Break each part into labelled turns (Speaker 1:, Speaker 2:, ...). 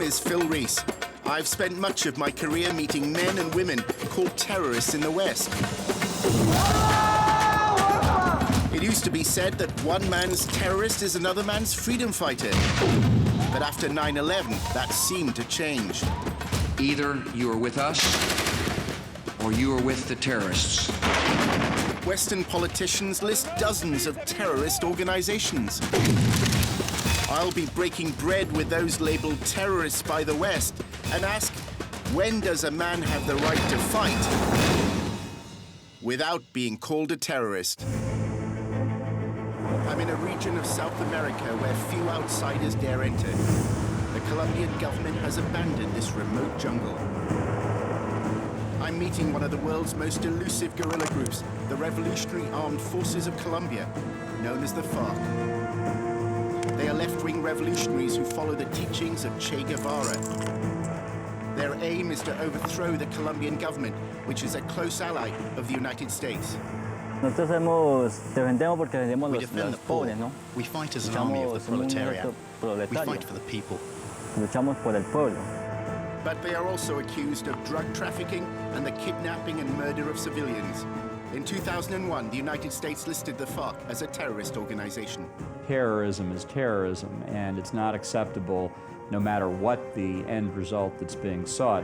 Speaker 1: is Phil Rees. I've spent much of my career meeting men and women called terrorists in the West. It used to be said that one man's terrorist is another man's freedom fighter. But after 9/11, that seemed to change.
Speaker 2: Either you are with us, or you are with the terrorists.
Speaker 1: Western politicians list dozens of terrorist organizations. I'll be breaking bread with those labeled terrorists by the West and ask, when does a man have the right to fight without being called a terrorist? I'm in a region of South America where few outsiders dare enter. The Colombian government has abandoned this remote jungle. I'm meeting one of the world's most elusive guerrilla groups, the Revolutionary Armed Forces of Colombia, known as the FARC. They are left-wing revolutionaries who follow the teachings of Che Guevara. Their aim is to overthrow the Colombian government, which is a close ally of the United States.
Speaker 3: Nosotros defendemos porque defendemos
Speaker 4: We defend the
Speaker 3: los
Speaker 4: poor.
Speaker 3: pobres, ¿no?
Speaker 4: We fight as an army of the proletariat. We fight for the people.
Speaker 3: Luchamos por el pueblo.
Speaker 1: But they are also accused of drug trafficking and the kidnapping and murder of civilians. In 2001, the United States listed the FARC as a terrorist organization.
Speaker 5: Terrorism is terrorism, and it's not acceptable no matter what the end result that's being sought.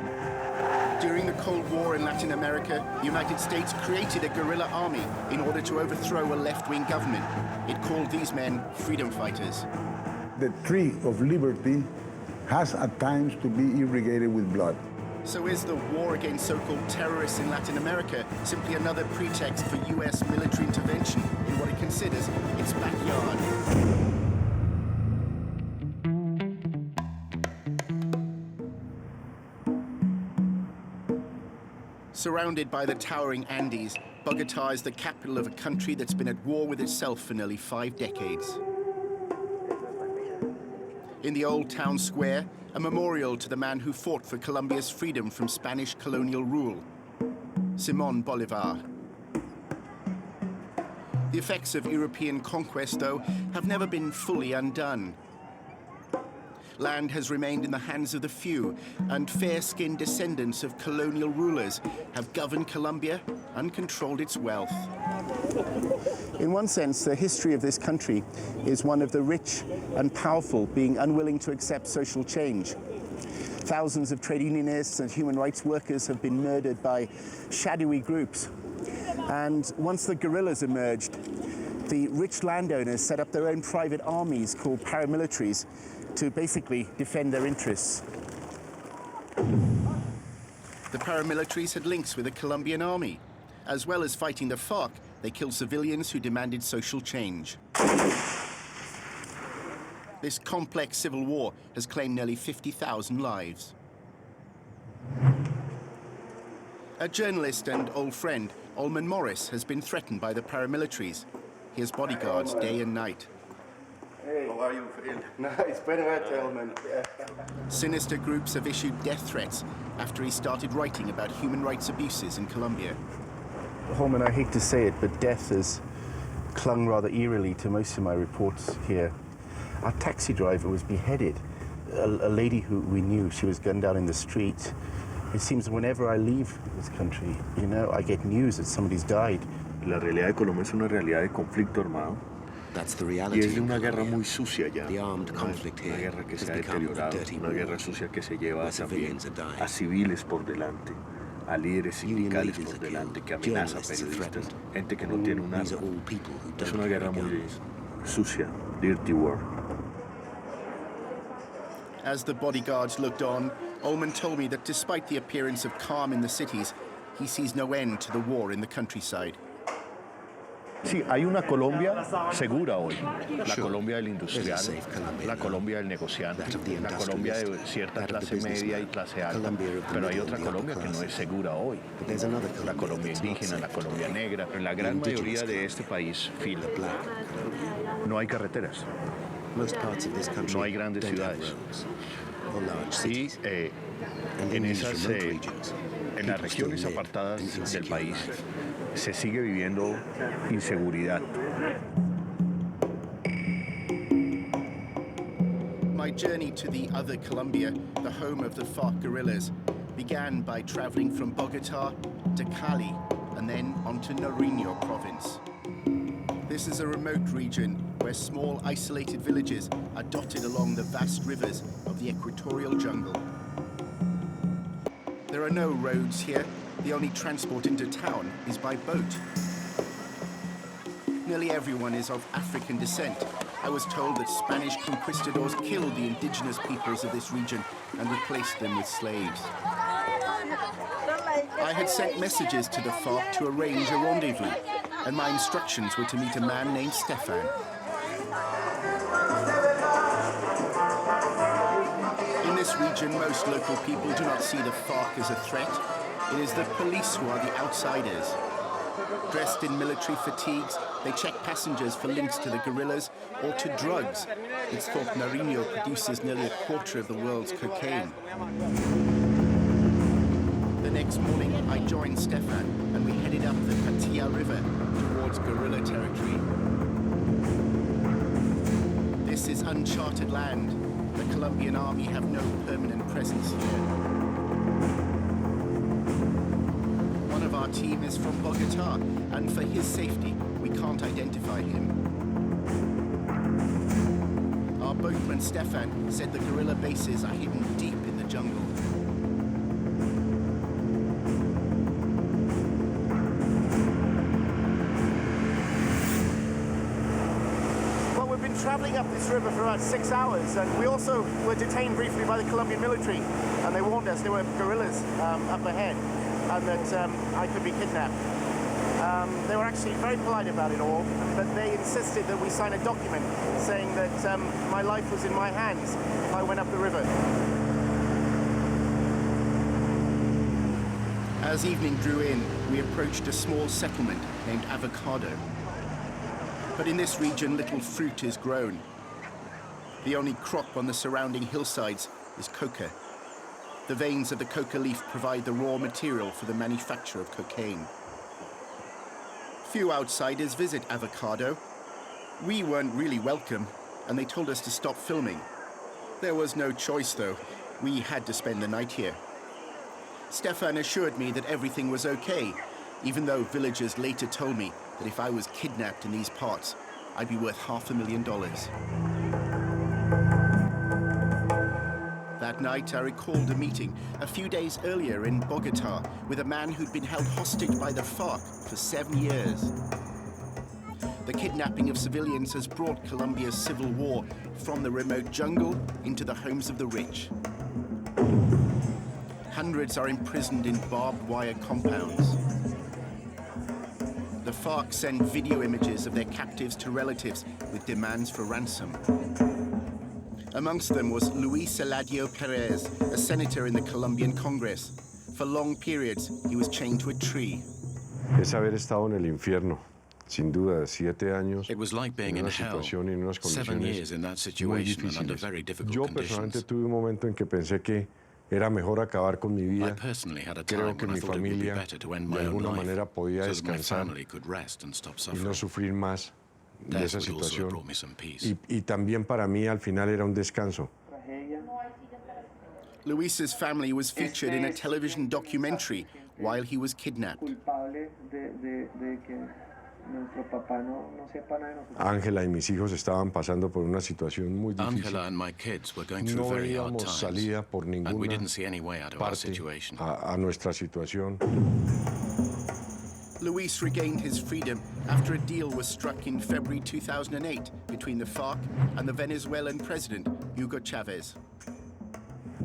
Speaker 1: During the Cold War in Latin America, the United States created a guerrilla army in order to overthrow a left-wing government. It called these men freedom fighters.
Speaker 6: The tree of liberty has at times to be irrigated with blood.
Speaker 1: So is the war against so-called terrorists in Latin America simply another pretext for US military intervention in what it considers its backyard? Surrounded by the towering Andes, Bogotá is the capital of a country that's been at war with itself for nearly 5 decades. In the old town square, a memorial to the man who fought for Colombia's freedom from Spanish colonial rule, Simón Bolívar. The effects of European conquest, though, have never been fully undone. Land has remained in the hands of the few, and fair-skinned descendants of colonial rulers have governed Colombia and controlled its wealth. In one sense, the history of this country is one of the rich and powerful being unwilling to accept social change. Thousands of trade unionists and human rights workers have been murdered by shadowy groups. And once the guerrillas emerged, the rich landowners set up their own private armies called paramilitaries to basically defend their interests. The paramilitaries had links with the Colombian army. As well as fighting the FARC, they killed civilians who demanded social change. This complex civil war has claimed nearly 50,000 lives. A journalist and old friend, Olman Morris, has been threatened by the paramilitaries. He has bodyguards day and night.
Speaker 7: Hey, how are you? Nice, very much, Olman.
Speaker 1: Sinister groups have issued death threats after he started writing about human rights abuses in Colombia.
Speaker 7: Holman, I hate to say it, but death has clung rather eerily to most of my reports here. Our taxi driver was beheaded. A lady who we knew, she was gunned down in the street. It seems whenever I leave this country, you know, I get news that somebody's died.
Speaker 8: La realidad de Colombia es una realidad de conflicto armado.
Speaker 9: That's the
Speaker 8: Y
Speaker 9: reality.
Speaker 8: es de una guerra muy sucia ya.
Speaker 9: The armed conflict
Speaker 8: Una
Speaker 9: here
Speaker 8: guerra que
Speaker 9: has
Speaker 8: se ha
Speaker 9: become a
Speaker 8: deteriorado,
Speaker 9: dirty
Speaker 8: una
Speaker 9: war
Speaker 8: guerra sucia que se lleva
Speaker 9: where
Speaker 8: también
Speaker 9: civilians are dying.
Speaker 8: a civiles por delante, a líderes
Speaker 9: Union
Speaker 8: sindicales
Speaker 9: leaders
Speaker 8: por
Speaker 9: are
Speaker 8: delante,
Speaker 9: killed,
Speaker 8: que amenaza a
Speaker 9: journalists are
Speaker 8: periodistas,
Speaker 9: threatened.
Speaker 8: gente que no tiene un
Speaker 9: These
Speaker 8: arma.
Speaker 9: are all people who
Speaker 8: Es
Speaker 9: don't
Speaker 8: una guerra
Speaker 9: carry
Speaker 8: muy
Speaker 9: guns.
Speaker 8: sucia, dirty war.
Speaker 1: As the bodyguards looked on, Olman told me that despite the appearance of calm in the cities, he sees no end to the war in the countryside.
Speaker 8: Sí, hay una Colombia segura hoy. La Colombia del industrial,
Speaker 9: There's a safe Colombia
Speaker 8: la
Speaker 9: now.
Speaker 8: Colombia del negociante,
Speaker 9: That of the
Speaker 8: la Colombia de
Speaker 9: industrialist,
Speaker 8: cierta
Speaker 9: that of the
Speaker 8: clase media y
Speaker 9: businessman,
Speaker 8: clase alta.
Speaker 9: Colombia of the
Speaker 8: Pero hay
Speaker 9: middle
Speaker 8: otra
Speaker 9: and the upper
Speaker 8: Colombia que no es
Speaker 9: classes.
Speaker 8: segura hoy.
Speaker 9: But there's another
Speaker 8: La
Speaker 9: Colombia
Speaker 8: Colombia
Speaker 9: that's not
Speaker 8: indígena, la
Speaker 9: safe
Speaker 8: Colombia
Speaker 9: today.
Speaker 8: negra. En la
Speaker 9: The
Speaker 8: gran
Speaker 9: indigenous
Speaker 8: mayoría de
Speaker 9: Colombia,
Speaker 8: este país, Phil,
Speaker 9: the black Colombia.
Speaker 8: no hay carreteras.
Speaker 9: Most parts of this country
Speaker 8: No hay grandes
Speaker 9: don't have
Speaker 8: ciudades.
Speaker 9: roads or large
Speaker 8: Y
Speaker 9: cities. And
Speaker 8: en
Speaker 9: in these
Speaker 8: esas,
Speaker 9: remote regions,
Speaker 8: en las
Speaker 9: people still
Speaker 8: regiones
Speaker 9: live
Speaker 8: apartadas
Speaker 9: an
Speaker 8: del
Speaker 9: insecure
Speaker 8: país,
Speaker 9: life.
Speaker 8: se sigue viviendo inseguridad.
Speaker 1: My My journey to the other Columbia, the home of the FARC guerrillas, began by traveling from Bogota to Cali and then on to Nariño province. This is a remote region where small isolated villages are dotted along the vast rivers of the equatorial jungle. There are no roads here. The only transport into town is by boat. Nearly everyone is of African descent. I was told that Spanish conquistadors killed the indigenous peoples of this region and replaced them with slaves. I had sent messages to the FARC to arrange a rendezvous, and my instructions were to meet a man named Stefan. In this region, most local people do not see the FARC as a threat. It is the police who are the outsiders. Dressed in military fatigues, they check passengers for links to the guerrillas or to drugs. It's thought Nariño produces nearly a quarter of the world's cocaine. The next morning, I joined Stefan and we headed up the Patilla River towards guerrilla territory. This is uncharted land. The Colombian army have no permanent presence here. One of our team is from Bogota, and for his safety, we can't identify him. Our boatman, Stefan, said the guerrilla bases are hidden deep in the jungle.
Speaker 7: Well, we've been traveling up this river for about 6 hours, and we also were detained briefly by the Colombian military, and they warned us there were guerrillas up ahead, and that I could be kidnapped. They were actually very polite about it all, but they insisted that we sign a document saying that my life was in my hands if I went up the river.
Speaker 1: As evening drew in, we approached a small settlement named Avocado. But in this region, little fruit is grown. The only crop on the surrounding hillsides is coca. The veins of the coca leaf provide the raw material for the manufacture of cocaine. Few outsiders visit Avocado. We weren't really welcome, and they told us to stop filming. There was no choice, though. We had to spend the night here. Stefan assured me that everything was okay, even though villagers later told me that if I was kidnapped in these parts, I'd be worth $500,000. That night, I recalled a meeting a few days earlier in Bogota with a man who'd been held hostage by the FARC for 7 years. The kidnapping of civilians has brought Colombia's civil war from the remote jungle into the homes of the rich. Hundreds are imprisoned in barbed wire compounds. The FARC send video images of their captives to relatives with demands for ransom. Amongst them was Luis Eladio Perez, a senator in the Colombian Congress. For long periods, he was chained to a tree.
Speaker 10: Es haber estado en el infierno. Sin duda, 7 años.
Speaker 11: It was like being in hell. 7 years in that situation and under very difficult
Speaker 10: Yo
Speaker 11: conditions.
Speaker 10: personalmente tuve un momento en que pensé que era mejor acabar con mi vida.
Speaker 11: I personally had a
Speaker 10: Creo
Speaker 11: time
Speaker 10: que
Speaker 11: when I
Speaker 10: mi
Speaker 11: thought it would be
Speaker 10: familia
Speaker 11: better to end
Speaker 10: de
Speaker 11: my own
Speaker 10: alguna
Speaker 11: life
Speaker 10: manera podía
Speaker 11: so that my
Speaker 10: descansar
Speaker 11: family could rest and stop
Speaker 10: y
Speaker 11: suffering.
Speaker 10: no sufrir más de
Speaker 11: Death
Speaker 10: esa
Speaker 11: would also have
Speaker 10: situación.
Speaker 11: brought me some peace.
Speaker 10: Y también para mí al final era un descanso.
Speaker 1: Luis's family was featured in a television documentary while he was kidnapped.
Speaker 10: Ángela y mis hijos estaban pasando por una situación muy difícil.
Speaker 11: Angela and my kids were going through
Speaker 10: No
Speaker 11: very hard
Speaker 10: veíamos salida
Speaker 11: times,
Speaker 10: por
Speaker 11: and we
Speaker 10: ninguna
Speaker 11: didn't see any way out of our
Speaker 10: parte
Speaker 11: situation.
Speaker 10: a nuestra situación.
Speaker 1: Luis regained his freedom after a deal was struck in February 2008 between the FARC and the Venezuelan president, Hugo Chavez.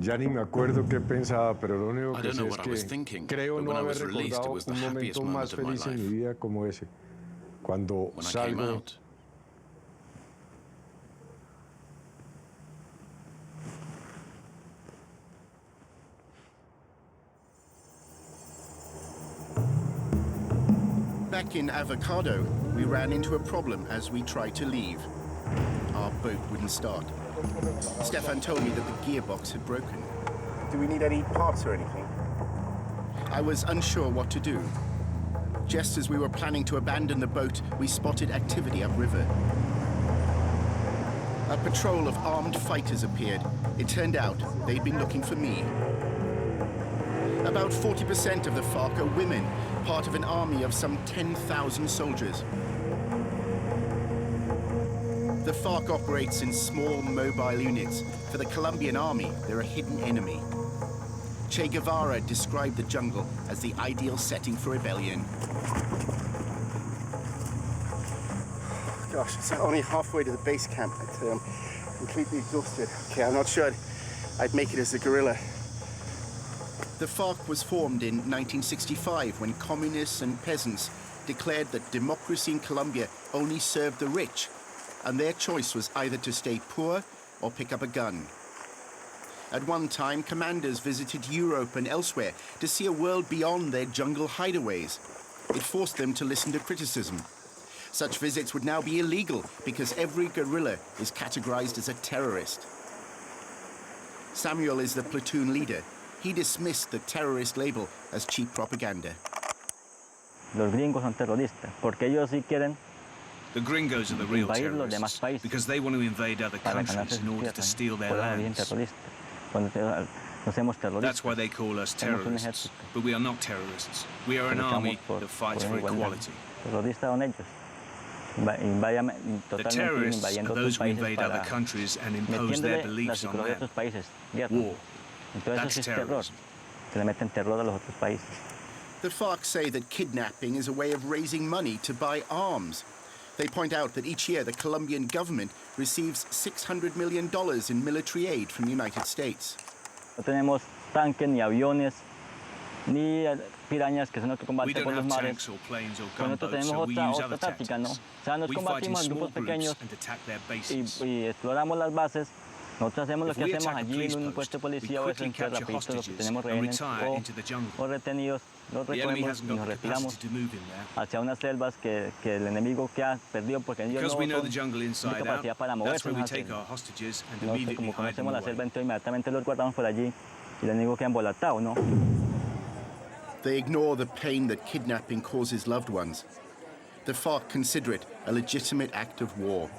Speaker 10: Ya ni me acuerdo qué pensaba, pero lo único
Speaker 11: I
Speaker 10: que
Speaker 11: don't know
Speaker 10: sé
Speaker 11: what
Speaker 10: es
Speaker 11: I was
Speaker 10: que
Speaker 11: thinking,
Speaker 10: creo
Speaker 11: but
Speaker 10: no
Speaker 11: when I
Speaker 10: haber
Speaker 11: was released, it
Speaker 10: recordado
Speaker 11: was the
Speaker 10: un
Speaker 11: happiest
Speaker 10: momento más
Speaker 11: moment of my
Speaker 10: feliz en mi
Speaker 11: life.
Speaker 10: vida como ese. Cuando
Speaker 11: When I came
Speaker 10: salgo
Speaker 11: out,
Speaker 1: Back in Avocado, we ran into a problem as we tried to leave. Our boat wouldn't start. Stefan told me that the gearbox had broken.
Speaker 7: Do we need any parts or anything?
Speaker 1: I was unsure what to do. Just as we were planning to abandon the boat, we spotted activity upriver. A patrol of armed fighters appeared. It turned out they'd been looking for me. About 40% of the FARC are women, part of an army of some 10,000 soldiers. The FARC operates in small, mobile units. For the Colombian army, they're a hidden enemy. Che Guevara described the jungle as the ideal setting for rebellion.
Speaker 7: Gosh, it's only halfway to the base camp. I'm completely exhausted. Okay, I'm not sure I'd make it as a guerrilla.
Speaker 1: The FARC was formed in 1965 when communists and peasants declared that democracy in Colombia only served the rich, and their choice was either to stay poor or pick up a gun. At one time, commanders visited Europe and elsewhere to see a world beyond their jungle hideaways. It forced them to listen to criticism. Such visits would now be illegal because every guerrilla is categorized as a terrorist. Samuel is the platoon leader. He dismissed the terrorist label as cheap propaganda.
Speaker 3: Los gringos son terroristas, porque ellos sí quieren.
Speaker 12: The gringos are the real terrorists because they want to invade other countries in order to steal their lands. That's why they call us terrorists. But we are not terrorists. We are an army that fights for equality. The terrorists are those who invade other countries and impose their beliefs on them. War. That's terrorism.
Speaker 1: The FARC say that kidnapping is a way of raising money to buy arms. They point out that each year the Colombian government receives $600 million in military aid from the United States.
Speaker 3: No tenemos tanques ni aviones ni pirañas que son los que combaten por los mares. Nosotros tenemos otra táctica, ¿no? O sea, nos combatimos en grupos pequeños y exploramos las bases. Nosotros hacemos lo que hacemos allí en un puesto de policía o eso, entonces rapidito los que tenemos rehenes o retenidos, los recogemos y nos retiramos hacia unas selvas que el enemigo que ha perdido porque ellos no tienen capacidad para moverse en las selvas. Nosotros como conocemos la selva, entonces inmediatamente los guardamos por allí y el enemigo queda embolatado, ¿no?
Speaker 1: They ignore the pain that kidnapping causes loved ones. The FARC consider it a legitimate act of war.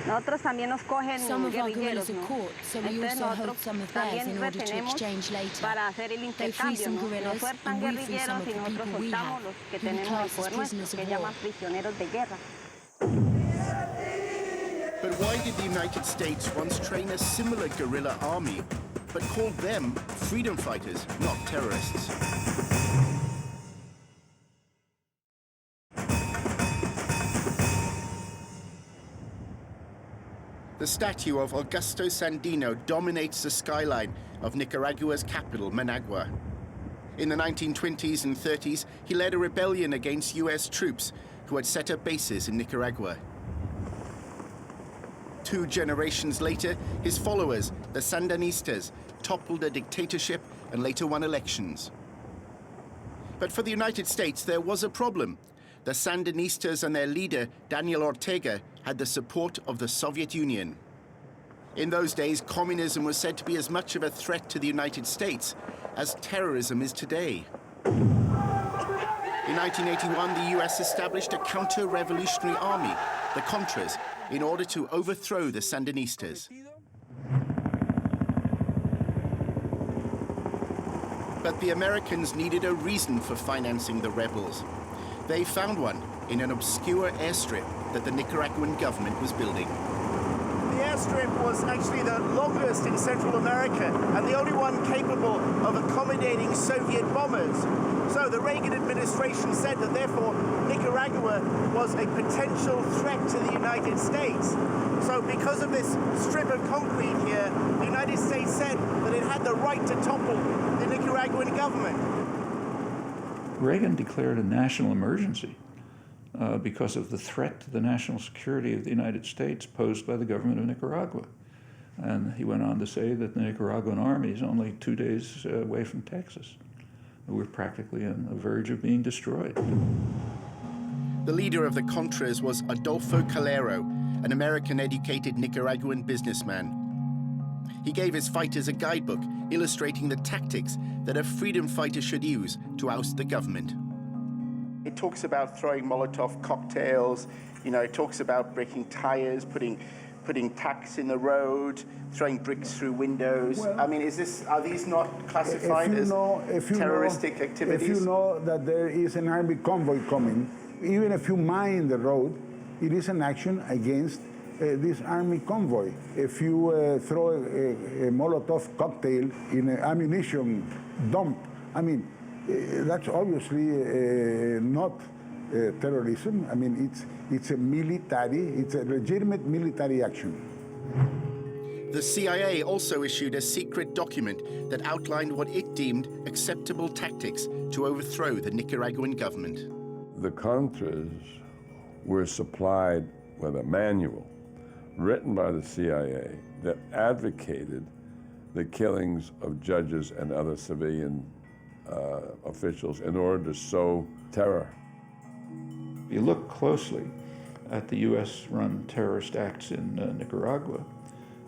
Speaker 13: Nosotros también nos cogen guerrilleros, ¿no? Entonces nosotros también retenemos para hacer el intercambio, ¿no? Nos sueltan guerrilleros y nosotros soltamos los que tenemos el poder nuestro, que llaman prisioneros de guerra.
Speaker 1: But why did the United States once train a similar guerrilla army, but called them freedom fighters, not terrorists? The statue of Augusto Sandino dominates the skyline of Nicaragua's capital, Managua. In the 1920s and 30s, he led a rebellion against US troops who had set up bases in Nicaragua. 2 generations later, his followers, the Sandinistas, toppled a dictatorship and later won elections. But for the United States, there was a problem. The Sandinistas and their leader, Daniel Ortega, had the support of the Soviet Union. In those days, communism was said to be as much of a threat to the United States as terrorism is today. In 1981, the US established a counter-revolutionary army, the Contras, in order to overthrow the Sandinistas. But the Americans needed a reason for financing the rebels. They found one in an obscure airstrip that the Nicaraguan government was building.
Speaker 7: The airstrip was actually the longest in Central America and the only one capable of accommodating Soviet bombers. So the Reagan administration said that therefore Nicaragua was a potential threat to the United States. So because of this strip of concrete here, the United States said that it had the right to topple the Nicaraguan government.
Speaker 14: Reagan declared a national emergency because of the threat to the national security of the United States posed by the government of Nicaragua. And he went on to say that the Nicaraguan army is only 2 days away from Texas. We're practically on the verge of being destroyed.
Speaker 1: The leader of the Contras was Adolfo Calero, an American-educated Nicaraguan businessman. He gave his fighters a guidebook illustrating the tactics that a freedom fighter should use to oust the government.
Speaker 7: It talks about throwing Molotov cocktails, you know, it talks about breaking tires, putting putting tacks in the road, throwing bricks through windows. Well, I mean, are these not classified as terroristic activities?
Speaker 6: If you know that there is an army convoy coming, even if you mine the road, it is an action against this army convoy. If you throw a Molotov cocktail in an ammunition dump, I mean, that's obviously not terrorism. I mean, it's a legitimate military action.
Speaker 1: The CIA also issued a secret document that outlined what it deemed acceptable tactics to overthrow the Nicaraguan government.
Speaker 10: The Contras were supplied with a manual written by the CIA that advocated the killings of judges and other civilian officials in order to sow terror.
Speaker 14: If you look closely at the US-run terrorist acts in Nicaragua,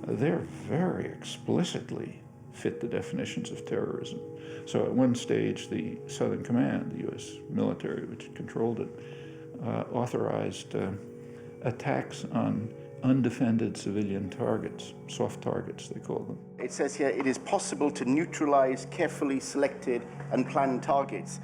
Speaker 14: they're very explicitly fit the definitions of terrorism. So at one stage, the Southern Command, the US military, which controlled it, authorized attacks on undefended civilian targets, soft targets, they call them.
Speaker 7: It says here, it is possible to neutralize carefully selected and planned targets,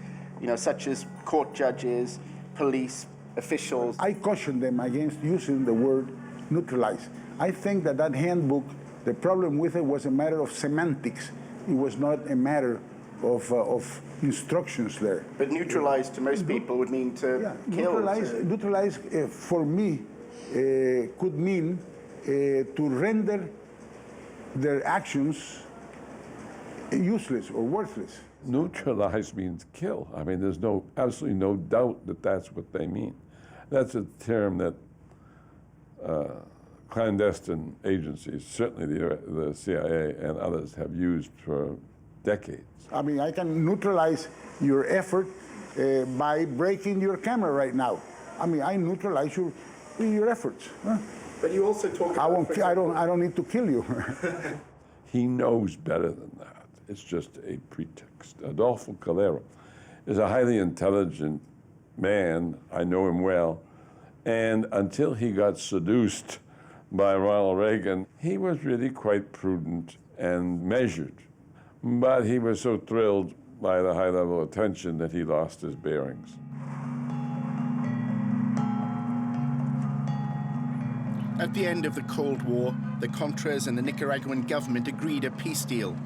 Speaker 7: such as court judges, police, officials.
Speaker 6: I caution them against using the word neutralize. I think that handbook, the problem with it was a matter of semantics. It was not a matter of instructions there.
Speaker 7: But neutralize to most people would mean to kill.
Speaker 6: Neutralize for me could mean to render their actions useless or worthless.
Speaker 10: Neutralize means kill. I mean, there's absolutely no doubt that that's what they mean. That's a term that clandestine agencies, certainly the CIA and others, have used for decades.
Speaker 6: I mean, I can neutralize your effort by breaking your camera right now. I mean, I neutralize your efforts. Huh?
Speaker 7: But you also talk about...
Speaker 6: I don't need to kill you.
Speaker 10: He knows better than that. It's just a pretext. Adolfo Calero is a highly intelligent man. I know him well. And until he got seduced by Ronald Reagan, he was really quite prudent and measured. But he was so thrilled by the high level of tension that he lost his bearings.
Speaker 1: At the end of the Cold War, the Contras and the Nicaraguan government agreed a peace deal.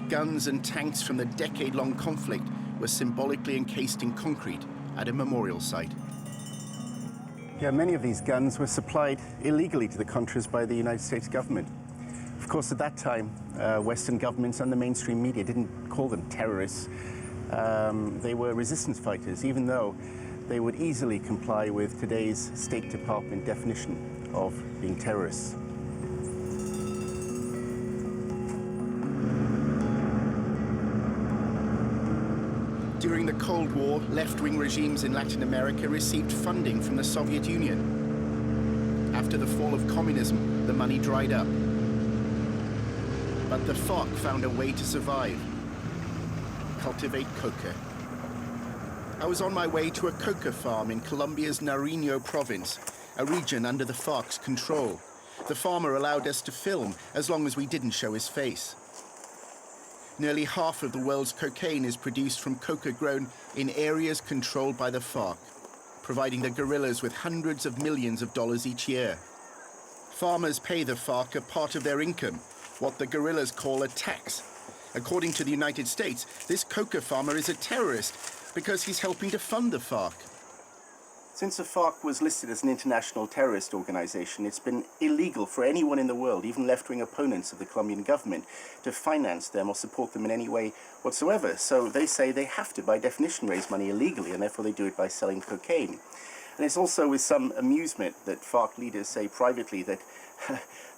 Speaker 1: Guns and tanks from the decade-long conflict were symbolically encased in concrete at a memorial site.
Speaker 7: Yeah, many of these guns were supplied illegally to the Contras by the United States government. Of course, at that time, Western governments and the mainstream media didn't call them terrorists. They were resistance fighters, even though they would easily comply with today's State Department definition of being terrorists.
Speaker 1: During the Cold War, left-wing regimes in Latin America received funding from the Soviet Union. After the fall of communism, the money dried up. But the FARC found a way to survive: cultivate coca. I was on my way to a coca farm in Colombia's Nariño province, a region under the FARC's control. The farmer allowed us to film as long as we didn't show his face. Nearly half of the world's cocaine is produced from coca grown in areas controlled by the FARC, providing the guerrillas with hundreds of millions of dollars each year. Farmers pay the FARC a part of their income, what the guerrillas call a tax. According to the United States, this coca farmer is a terrorist because he's helping to fund the FARC.
Speaker 7: Since the FARC was listed as an international terrorist organization, it's been illegal for anyone in the world, even left-wing opponents of the Colombian government, to finance them or support them in any way whatsoever. So they say they have to, by definition, raise money illegally, and therefore they do it by selling cocaine. And it's also with some amusement that FARC leaders say privately that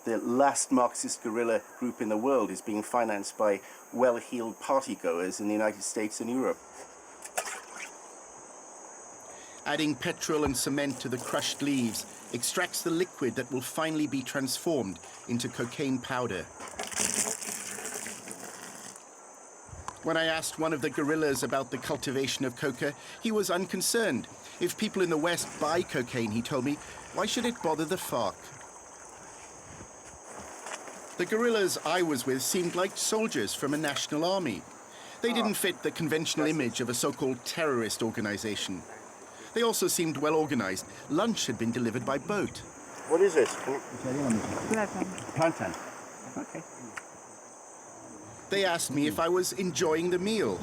Speaker 7: the last Marxist guerrilla group in the world is being financed by well-heeled partygoers in the United States and Europe.
Speaker 1: Adding petrol and cement to the crushed leaves extracts the liquid that will finally be transformed into cocaine powder. When I asked one of the guerrillas about the cultivation of coca, he was unconcerned. If people in the West buy cocaine, he told me, why should it bother the FARC? The guerrillas I was with seemed like soldiers from a national army. They didn't fit the conventional image of a so-called terrorist organization. They also seemed well organized. Lunch had been delivered by boat.
Speaker 7: What is this?
Speaker 13: Plátano.
Speaker 7: Plantain. Okay.
Speaker 1: They asked me if I was enjoying the meal.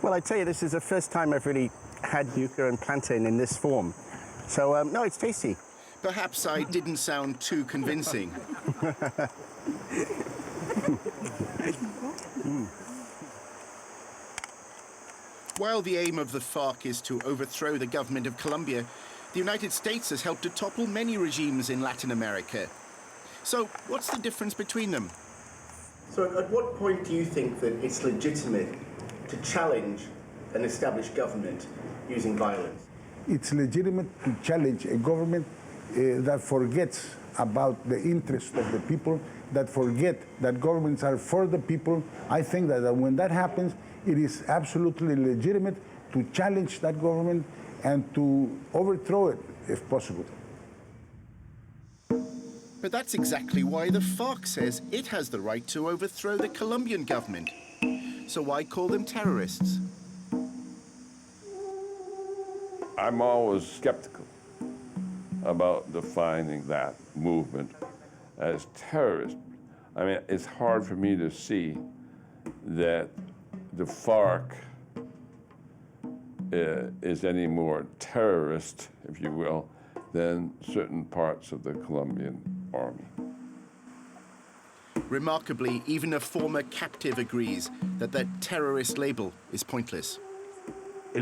Speaker 7: Well, I tell you, this is the first time I've really had yuca and plantain in this form. So, no, it's tasty.
Speaker 1: Perhaps I didn't sound too convincing. While the aim of the FARC is to overthrow the government of Colombia, the United States has helped to topple many regimes in Latin America. So, what's the difference between them?
Speaker 7: So, at what point do you think that it's legitimate to challenge an established government using violence?
Speaker 6: It's legitimate to challenge a government that forgets about the interests of the people, that forget that governments are for the people. I think that when that happens, it is absolutely legitimate to challenge that government and to overthrow it, if possible.
Speaker 1: But that's exactly why the FARC says it has the right to overthrow the Colombian government. So why call them terrorists?
Speaker 10: I'm always skeptical about defining that movement as terrorist. I mean, it's hard for me to see that the FARC is any more terrorist, if you will, than certain parts of the Colombian army.
Speaker 1: Remarkably, even a former captive agrees that that terrorist label is pointless.
Speaker 15: The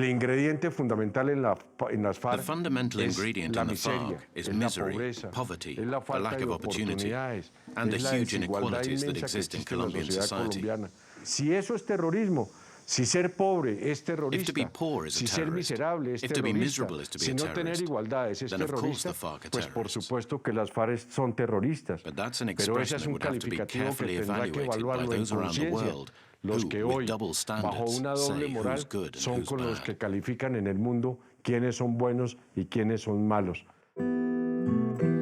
Speaker 11: fundamental ingredient in the FARC is misery, poverty, the lack of opportunity, and the huge inequalities that exist in Colombian society. If to be poor is a terrorist, if to be miserable is to be a terrorist, then of course the FARC are terrorists. But that's an expression that would have to be carefully evaluated by those around the world who, with double standards, say who's good and who's bad.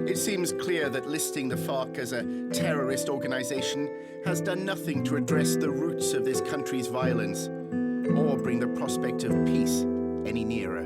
Speaker 1: It seems clear that listing the FARC as a terrorist organization has done nothing to address the roots of this country's violence or bring the prospect of peace any nearer.